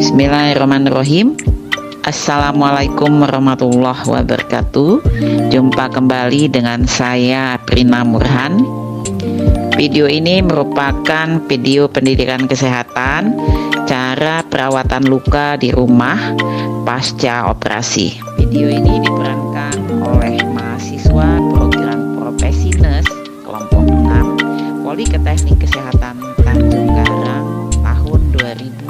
Bismillahirrahmanirrahim. Assalamualaikum warahmatullahi wabarakatuh. Jumpa kembali dengan saya Prina Murhan. Video ini merupakan video pendidikan kesehatan cara perawatan luka di rumah pasca operasi. Video ini diperankan oleh mahasiswa program Profesines kelompok 6 Politeknik Kesehatan Tanjung Karang tahun 2024.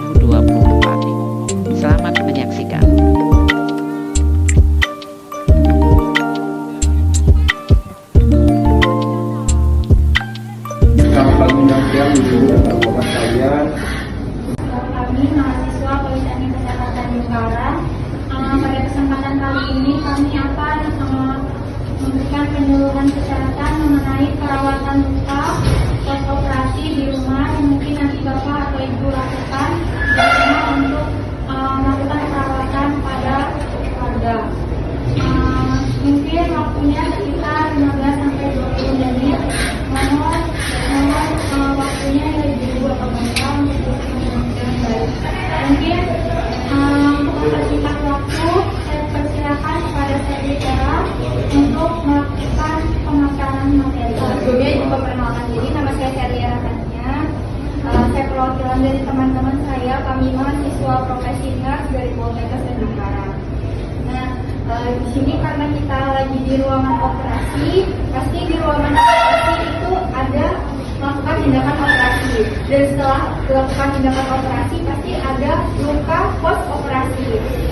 Selamat menyaksikan. Selamat pagi dan siang ibu dan bapak sekalian. Kami mahasiswa Politeknik Kesehatan Tanjung Karang. Pada kesempatan kali ini kami akan memberikan penyuluhan kesehatan mengenai perawatan luka post operasi di rumah yang mungkin nanti bapak atau ibu lakukan bersama untuk melakukan perawatan pada keluarga. Mungkin waktunya sekitar 15-20 menit. Mohon waktunya ibu atau bapak untuk menunjukkan baik. Mungkin untuk mempersingkat waktu, saya persilakan kepada sekretariat untuk melakukan pemaparan materi. Sebelumnya ibu memperkenalkan diri, nama saya Celia Ratania. Saya perwakilan dari teman-teman saya, kami mahasiswa Profesines dari Politeknik Tanjung Karang. Nah, di sini karena kita lagi di ruangan operasi, pasti di ruangan operasi itu ada melakukan tindakan operasi. Dan setelah dilakukan tindakan operasi, pasti ada luka post operasi.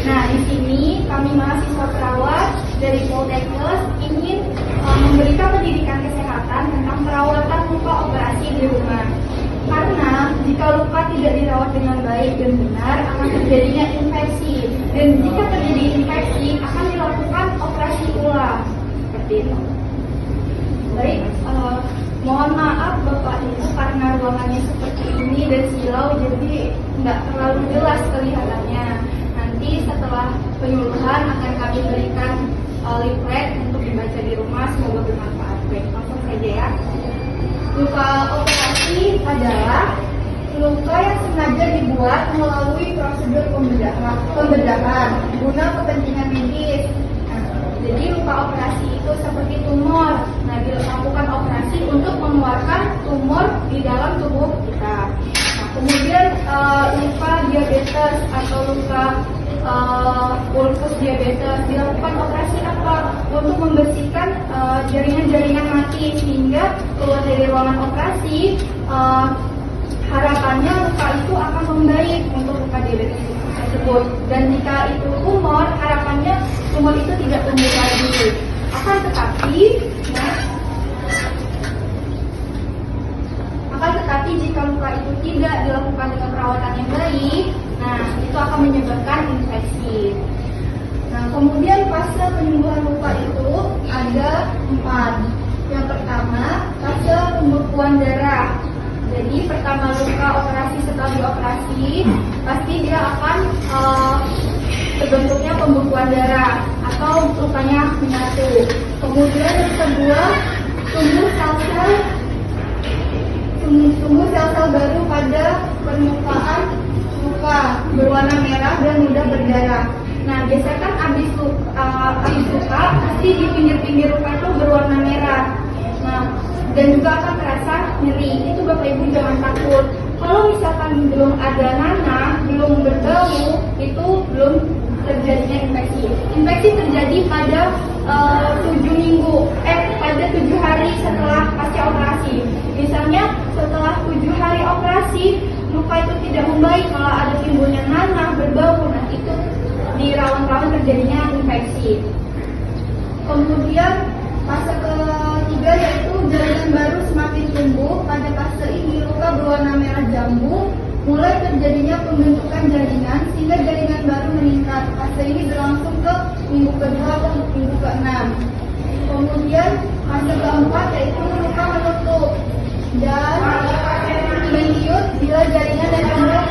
Nah, di sini kami mahasiswa perawat dari Politeknik ingin memberikan pendidikan kesehatan tentang perawatan luka operasi di rumah. Karena jika luka tidak dirawat dengan baik dan benar, akan terjadinya infeksi. Dan jika terjadi infeksi, akan dilakukan operasi ulang. Seperti itu. Baik, mohon maaf Bapak Ibu karena ruangannya seperti ini dan silau, jadi nggak terlalu jelas kelihatannya. Nanti setelah penyuluhan akan kami berikan leaflet untuk dibaca di rumah, semoga bermanfaat. Baik, langsung saja ya. Luka operasi adalah luka yang sengaja dibuat melalui prosedur pembedahan guna kepentingan medis. Jadi luka operasi itu seperti tumor. Nah, dilakukan operasi untuk mengeluarkan tumor di dalam tubuh kita. Nah, kemudian luka diabetes atau luka ulkus diabetes dilakukan operasi apa? Untuk membersihkan jaringan-jaringan mati sehingga keluar dari ruangan operasi. Harapannya luka itu akan membaik untuk luka diabetes tersebut. Dan jika itu tumor, harapannya tumor itu tidak tumbuh lagi. Akan tetapi jika luka itu tidak dilakukan dengan perawatan yang baik, nah itu akan menyebabkan infeksi. Nah, kemudian fase penyembuhan luka itu ada 4. Yang pertama, fase pembekuan darah. Jadi pertama luka operasi setelah dioperasi, pasti dia akan terbentuknya pembekuan darah atau lukanya menyatu. Kemudian yang kedua, tumbuh sel-sel baru pada permukaan luka berwarna merah dan mudah berdarah. Nah, biasanya kan habis luka pasti di pinggir-pinggir luka itu berwarna merah. Nah, dan juga akan terasa nyeri. Itu Bapak Ibu jangan takut. Kalau misalkan belum ada nanah, belum berbau, itu belum terjadinya infeksi. Infeksi terjadi pada 7 hari setelah pasca operasi. Misalnya setelah 7 hari operasi, luka itu tidak membaik, malah ada timbulnya nanah, berbau. Nah, itu di rawan-rawan terjadinya infeksi. Kemudian fase ketiga yaitu jaringan baru semakin tumbuh. Pada fase ini luka berwarna merah jambu, mulai terjadinya pembentukan jaringan sehingga jaringan baru meningkat. Fase ini berlangsung ke minggu kedua atau minggu ke-6. Kemudian fase keempat yaitu luka menutup dan meliut bila jaringan dan tumbuh.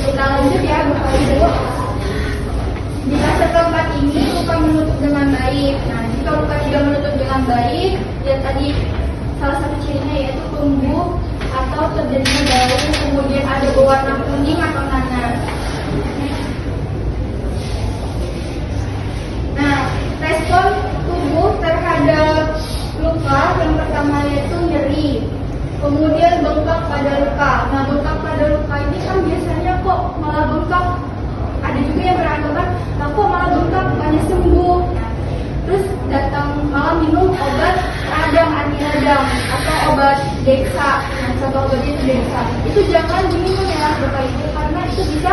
Kita lanjut ya Bapak Ibu. Di fase keempat ini luka menutup dengan baik. Nah, jika luka tidak menutup dengan baik, Ya tadi salah satu cirinya yaitu tumbuh atau terjadinya daun, kemudian ada berwarna kuning atau nanas. Nah, respon tubuh terhadap luka yang pertama yaitu nyeri, kemudian bengkak pada luka. Nah, bengkak pada luka ini kan biasanya kok malah bengkak. Ada juga yang beranggapan, kok malah bengkak bukannya sembuh. Terus datang malah minum obat radang, anti radang atau obat Dexa. Nah, contoh obatnya itu Dexa. Itu jangan diminum ya luka itu, karena itu bisa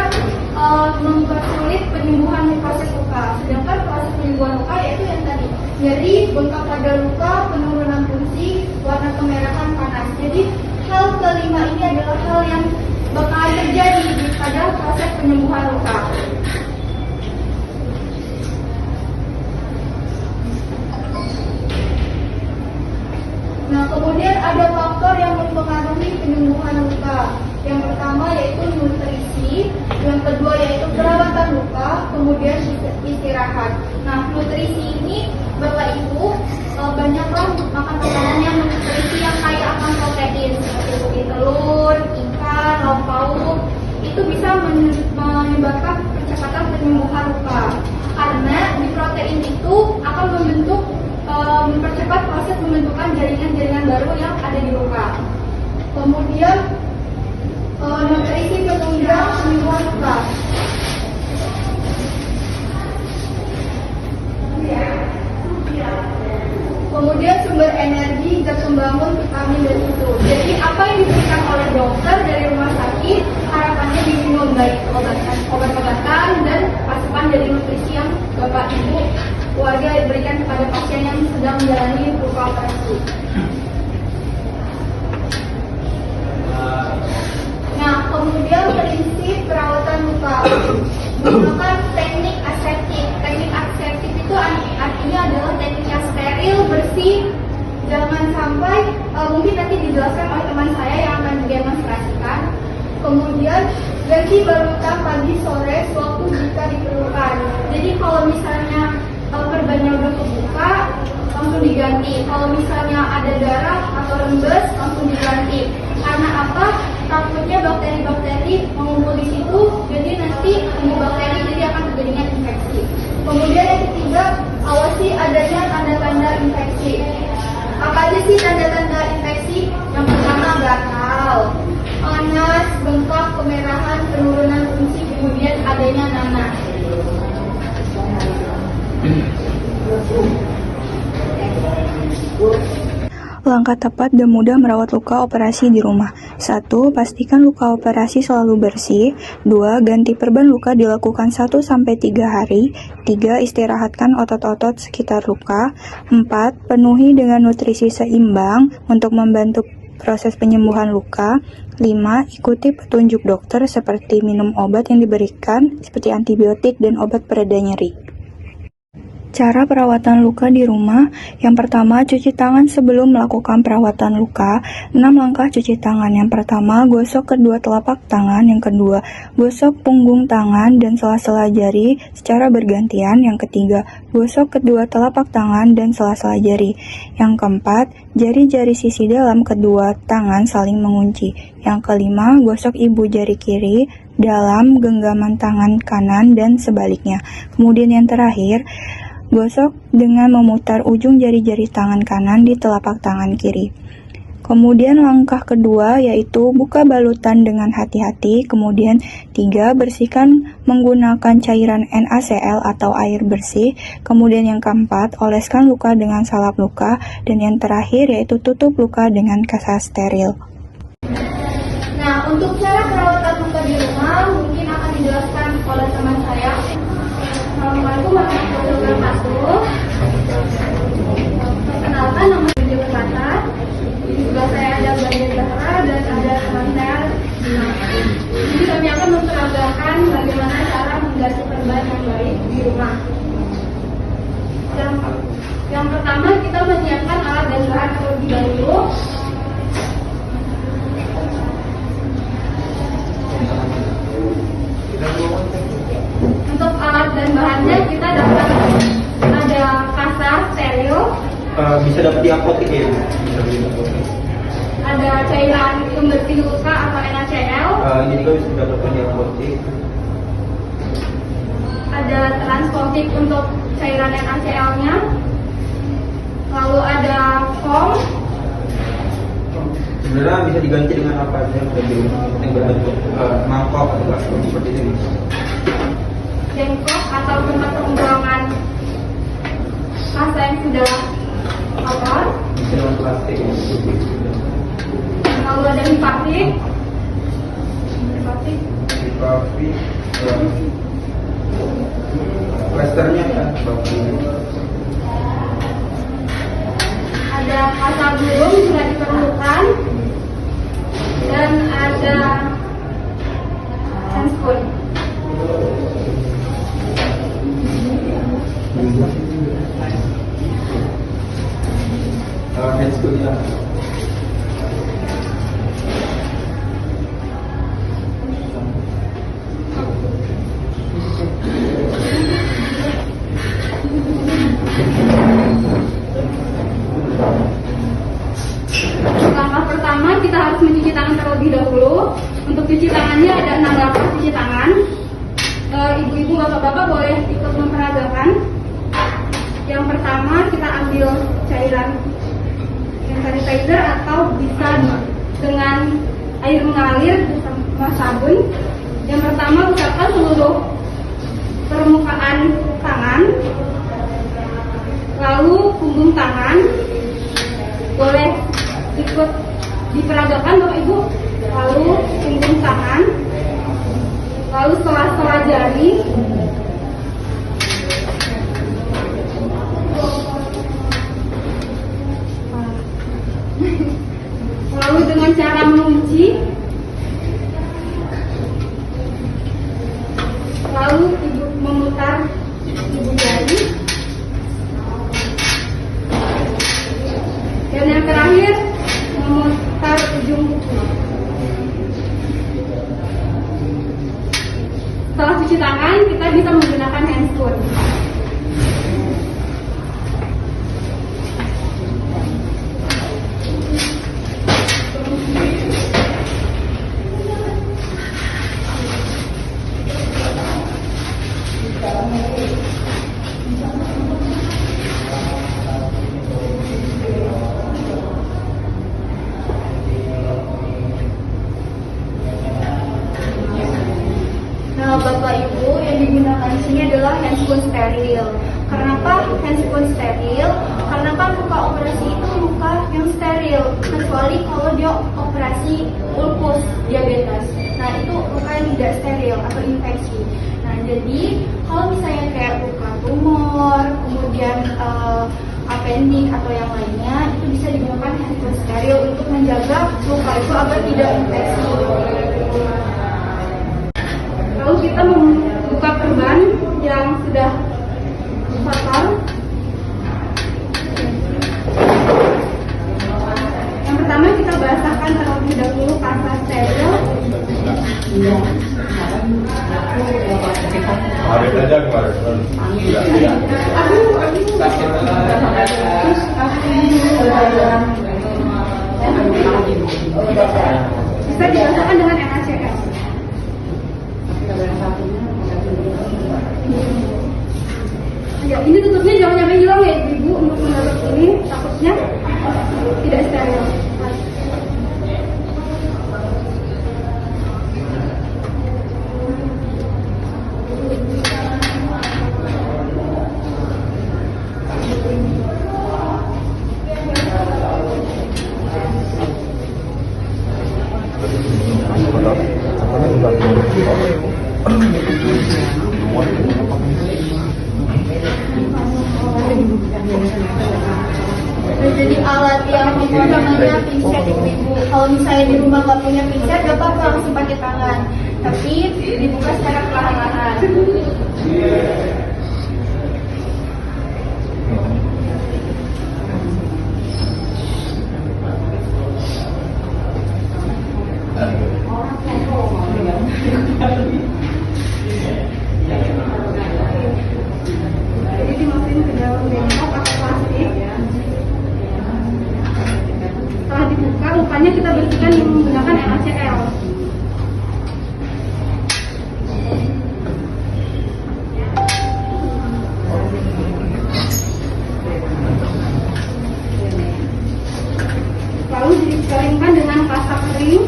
mempersulit penyembuhan proses luka. Sedangkan proses penyembuhan luka yaitu yang tadi nyeri, bengkak pada luka, penurunan fungsi, warna kemerahan, panas. Jadi hal kelima ini adalah hal yang bakal terjadi pada proses penyembuhan luka. Nah, kemudian ada faktor yang mempengaruhi penyembuhan luka. Yang pertama yaitu nutrisi, yang kedua yaitu perawatan luka, kemudian istirahat. Nah, nutrisi ini Bapak Ibu banyaklah makan makanan yang nutrisi yang kaya akan protein seperti telur, ikan, lauk pauk. Itu bisa menyebabkan percepatan penyembuhan luka. Karena di protein itu akan mempercepat proses pembentukan jaringan-jaringan baru yang ada di luka. Kemudian nutrisi penunjang penyembuhan luka. Kemudian sumber energi, zat pembangun, vitamin dan susu. Jadi apa yang diberikan oleh dokter dari rumah sakit harapannya diminum baik obat-obatan dan asupan dari nutrisi yang Bapak Ibu keluarga berikan kepada pasien yang sedang menjalani luka operasi. Nah, kemudian prinsip perawatan luka menggunakan teknik aseptik. Teknik aseptik itu artinya adalah teknik yang steril, bersih. Jangan sampai mungkin nanti dijelaskan oleh teman saya yang akan didemonstrasikan. Kemudian ganti balutan pagi sore sewaktu jika diperlukan. Jadi kalau misalnya perbannya udah kebuka, langsung diganti. Kalau misalnya ada darah atau rembes, langsung diganti. Karena apa? Takutnya bakteri-bakteri mengumpul di situ, jadi nanti tumbuh bakteri, jadi akan terjadinya infeksi. Kemudian yang ketiga, awasi adanya tanda-tanda infeksi. Apa aja sih tanda-tanda infeksi? Yang pertama gatal, panas, bengkak, kemerahan, penurunan fungsi, kemudian adanya nanah. Langkah tepat dan mudah merawat luka operasi di rumah. 1. Pastikan luka operasi selalu bersih. 2. Ganti perban luka dilakukan 1-3 hari. 3. Istirahatkan otot-otot sekitar luka. 4. Penuhi dengan nutrisi seimbang untuk membantu proses penyembuhan luka. 5. Ikuti petunjuk dokter seperti minum obat yang diberikan seperti antibiotik dan obat pereda nyeri. Cara perawatan luka di rumah. Yang pertama, cuci tangan sebelum melakukan perawatan luka. 6 langkah cuci tangan. Yang pertama, gosok kedua telapak tangan. Yang kedua, gosok punggung tangan dan sela-sela jari secara bergantian. Yang ketiga, gosok kedua telapak tangan dan sela-sela jari. Yang keempat, jari-jari sisi dalam kedua tangan saling mengunci. Yang kelima, gosok ibu jari kiri dalam genggaman tangan kanan dan sebaliknya. Kemudian yang terakhir, gosok dengan memutar ujung jari-jari tangan kanan di telapak tangan kiri. Kemudian langkah kedua yaitu buka balutan dengan hati-hati. Kemudian 3. Bersihkan menggunakan cairan NaCl atau air bersih. Kemudian yang keempat, oleskan luka dengan salap luka. Dan yang terakhir yaitu tutup luka dengan kasa steril. Nah, untuk cara perawatan luka di rumah mungkin akan dijelaskan oleh teman saya. Assalamualaikum warahmatullahi wabarakatuh. Perkenalkan, nama saya Berkata. Di sebelah saya ada Badia Zahra dan ada teman saya. Jadi kami akan memperagakan bagaimana cara mengganti perban yang baik di rumah. Yang pertama, kita menyiapkan alat dan bahan terlebih dahulu. Untuk alat dan bahannya kita dapat ada kasa steril. Bisa dapat di apotek ya? bisa didapatkan. Ada cairan pembersih luka atau NaCl. Ini juga bisa didapatkan di apotek. Ada transposik untuk cairan NaCl-nya. Lalu ada foam. Sebenarnya bisa diganti dengan apa aja yang berbentuk mangkok atau plastik seperti ini. Jengkok atau tempat pembuangan masa yang sudah kotor. Bisa dengan plastik. Lalu ada hipafik. Hipafik. Plasternya ya, ada kasa burung sudah diperlukan, dan ada handscoon. handscoon ya. Langkah pertama kita harus mencuci tangan terlebih dahulu. Untuk cuci tangannya ada 6 langkah cuci tangan. Ibu-ibu, bapak-bapak boleh ikut memperagakan. Yang pertama kita ambil cairan hand sanitizer atau bisa dengan air mengalir bersama sabun. Yang pertama usapkan seluruh permukaan tangan, lalu punggung tangan. Boleh ikut diperagakan Bapak Ibu, lalu punggung tangan, lalu sela-sela jari, lalu dengan cara mengunci, lalu Ibu memutar ibu jari, dan yang terakhir memutar ujung kuku. Setelah cuci tangan, kita bisa menggunakan handscoon. Nah, Bapak Ibu, yang digunakan di sini adalah handscoon steril. Kenapa handscoon steril? Karena kan luka operasi itu luka yang steril, kecuali kalau dia operasi ulkus diabetes. Nah, itu luka yang tidak steril atau infeksi. Nah, jadi kalau misalnya kayak luka tumor, kemudian appendix atau yang lainnya, itu bisa digunakan handscoon steril untuk menjaga luka itu agar tidak infeksi. Lalu kita membuka perban yang sudah kotor. Yang pertama kita basahkan terlebih dahulu kasa steril. Kemarin aja kemarin. Bisa dibasahkan dengan NaCl. Ya, ini tutupnya jangan sampai hilang ya Ibu, untuk menutup ini takutnya tidak steril. Jadi alat yang namanya pinset Ibu. Kalau misalnya di rumah nggak punya pinset, nggak apa-apa langsung pakai tangan. Tapi dibuka secara perlahan-lahan. Jadi dimasukin ke dalam bengkok atau plastik. lukanya kita bersihkan menggunakan NaCl. Lalu dikeringkan dengan pasta kering.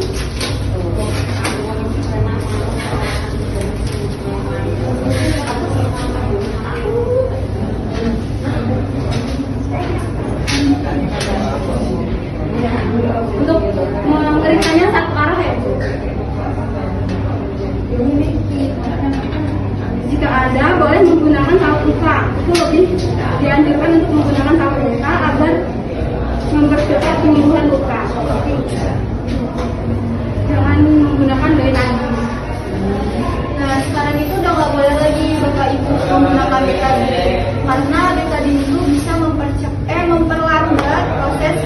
Untuk mengeringkannya satu arah ya Bu. Jika ada, boleh menggunakan tawar luka. Itu lebih dianjurkan untuk menggunakan tawar luka agar mempercepat penyembuhan luka. Jangan menggunakan daya tahan. Nah, sekarang itu udah nggak boleh lagi Bapak Ibu menggunakan betadine karena betadine itu bisa memperlambat proses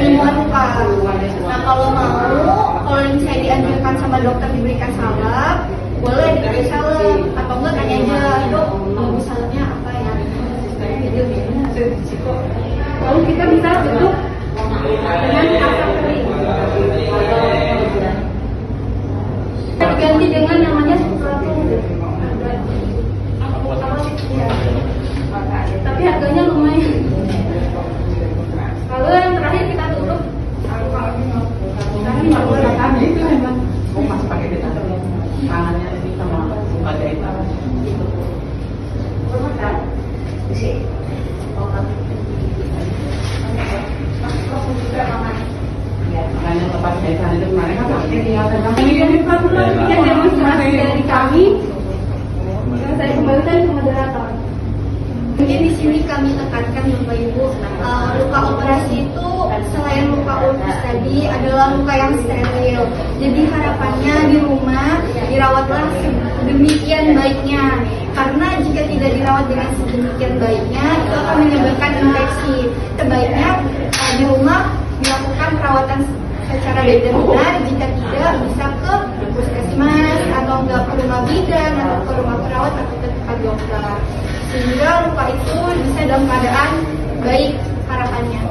penyembuhan luka. Nah, kalau kalau misalnya dianjurkan sama dokter diberikan salep, boleh dikasih salep atau enggak tanya aja, dok, mau salepnya apa ya? Lalu kita bisa tutup dengan pasta kering. Diganti dengan namanya supratu. Ya. Tapi harganya lumayan. Lalu yang terakhir kita tutup. Kami nggak boleh kami itu memang. Masih pakai betadine, tangannya ini sama buka jahitan. Makanya tempat jahitan itu kemarin kan pakai tinggalkan kamu ini kan Yang demonstrasi dari kami, yang saya kembalikan ke moderator. Mungkin di sini kami tekankan Bapak Ibu, luka operasi itu selain luka ulkus tadi adalah luka yang steril. Jadi harapannya di rumah dirawatlah sedemikian baiknya. Karena jika tidak dirawat dengan sedemikian baiknya, itu akan menyebabkan infeksi. Sebaiknya di rumah dilakukan perawatan secara benar. Jika tidak, bisa ke puskesmas atau enggak ke rumah bidan atau ke rumah perawat atau ke tempat dokter, sehingga luka itu bisa dalam keadaan baik harapannya.